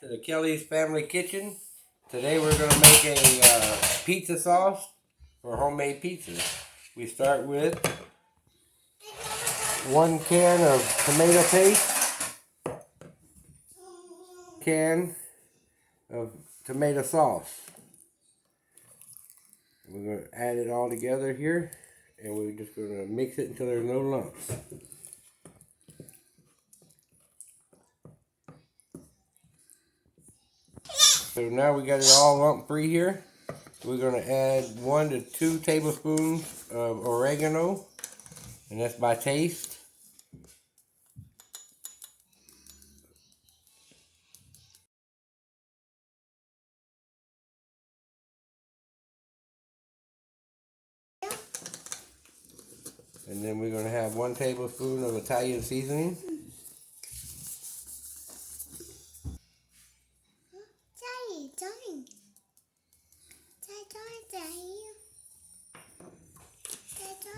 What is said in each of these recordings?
To the Kelly's Family Kitchen. Today we're going to make a pizza sauce for homemade pizza. We start with 1 can of tomato paste, can of tomato sauce. We're going to add it all together here, and we're just going to mix it until there's no lumps. So now we got it all lump free here. We're going to add 1 to 2 tablespoons of oregano, and that's by taste. And then we're going to have 1 tablespoon of Italian seasoning.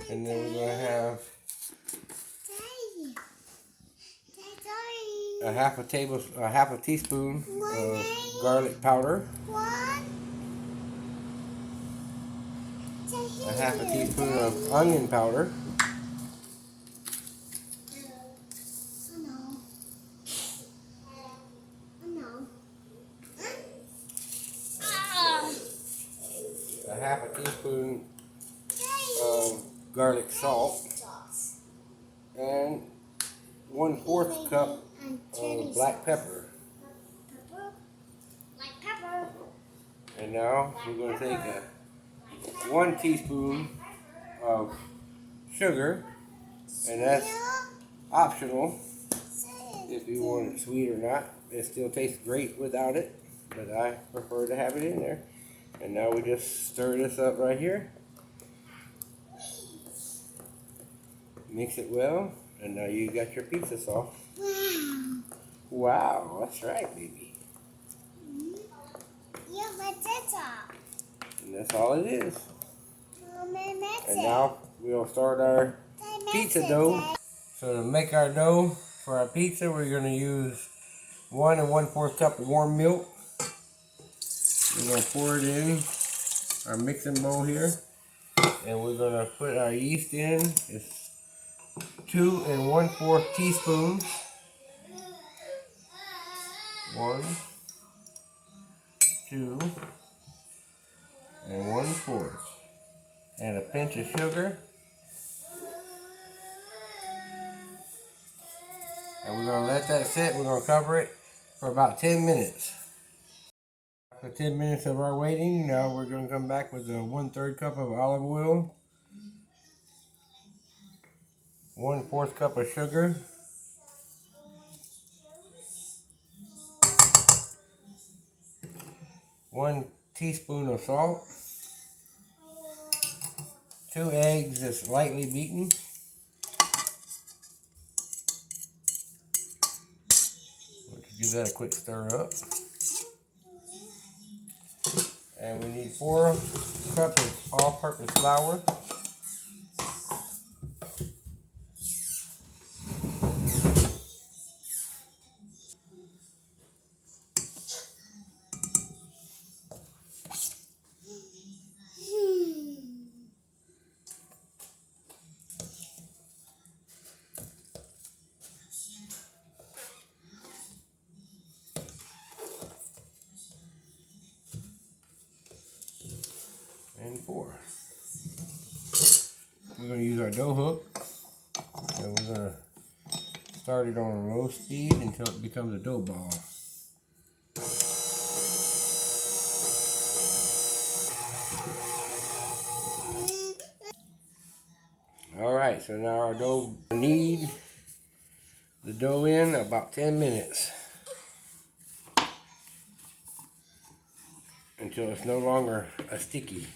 And then we're going to have a half a teaspoon of garlic powder. A half a teaspoon of onion powder. A half a teaspoon of garlic salt. And 1/4 cup of black pepper. And now we're going to take 1 teaspoon of sugar, and that's optional if you want it sweet or not. It still tastes great without it, but I prefer to have it in there. And now we just stir this up right here. Mix it well, and now you got your pizza sauce. Wow, that's right, baby. And that's all it is. And now we'll start our pizza dough. So to make our dough for our pizza, we're going to use 1 1/4 cup of warm milk. We're going to pour it in our mixing bowl here. And we're going to put our yeast in. It's 2 1/4 teaspoons. 1, 2, and 1/4. And a pinch of sugar. And we're going to let that sit. We're going to cover it for about 10 minutes. After 10 minutes of our waiting, now we're going to come back with a 1/3 cup of olive oil, 1/4 cup of sugar, 1 teaspoon of salt, 2 eggs that's lightly beaten, give that a quick stir up. And we need 4 cups of all-purpose flour. And 4. We're going to use our dough hook, and we're going to start it on low speed until it becomes a dough ball. Alright, so now our dough, we need the dough in about 10 minutes until it's no longer a sticky.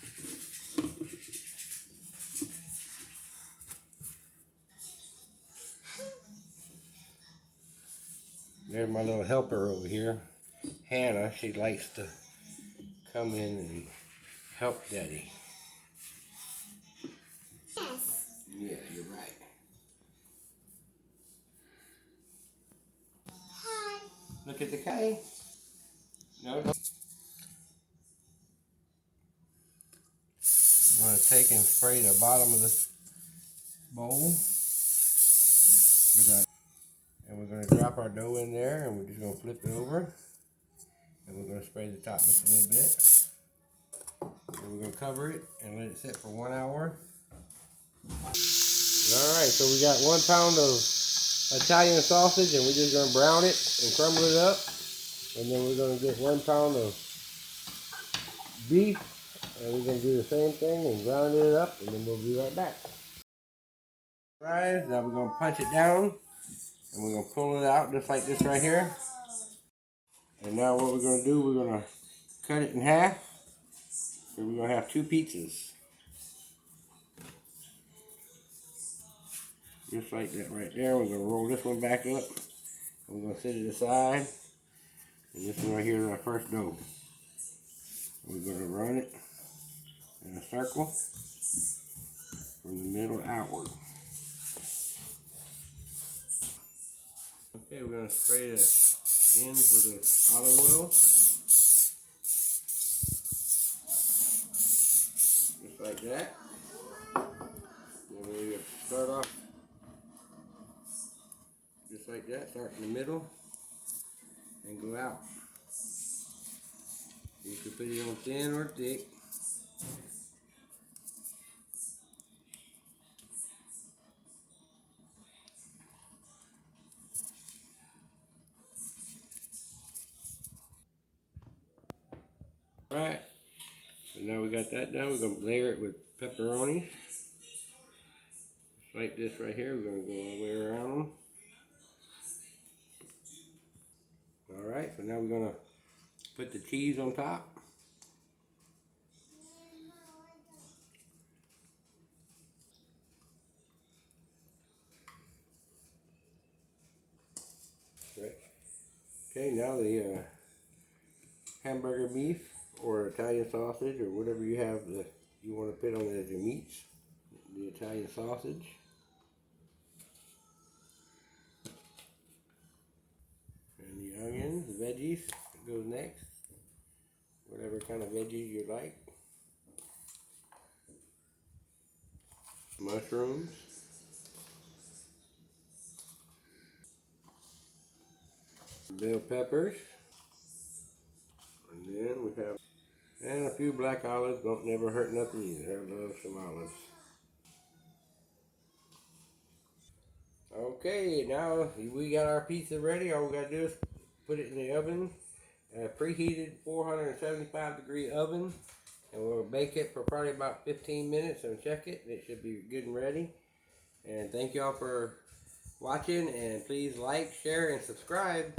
There's my little helper over here, Hannah. She likes to come in and help Daddy. Yes. Yeah, you're right. Hi. Look at the K. No. I'm going to take and spray the bottom of this bowl. And we're going to drop our dough in there, and we're just going to flip it over. And we're going to spray the top just a little bit. And we're going to cover it and let it sit for 1 hour. Alright, so we got 1 pound of Italian sausage, and we're just going to brown it and crumble it up. And then we're going to get 1 pound of beef, and we're going to do the same thing and ground it up, and then we'll be right back. Alright, now we're going to punch it down, and we're going to pull it out just like this right here. And now what we're going to do, we're going to cut it in half, and we're going to have 2 pizzas. Just like that right there. We're going to roll this one back up. We're going to set it aside. And this one right here is our first dough. We're going to run it in a circle from the middle outward. Okay, we're going to spray the ends with the olive oil. Just like that. Then we start off just like that. Start in the middle and go out. You can put it on thin or thick. Alright, so now we got that done. We're going to layer it with pepperoni. Just like this right here. We're going to go all the way around them. Alright, so now we're going to put the cheese on top. Right. Okay, now the hamburger beef or Italian sausage or whatever you have that you want to put on it as your meats. The Italian sausage. And the onions, the veggies that goes next. Whatever kind of veggies you like. Mushrooms. Bell peppers. And then we have, and a few black olives. Don't never hurt nothing either. I love some olives. Okay, now we got our pizza ready. All we gotta do is put it in the oven, preheated 475-degree oven, and we'll bake it for probably about 15 minutes and check it. It should be good and ready. And thank y'all for watching, and please like, share, and subscribe.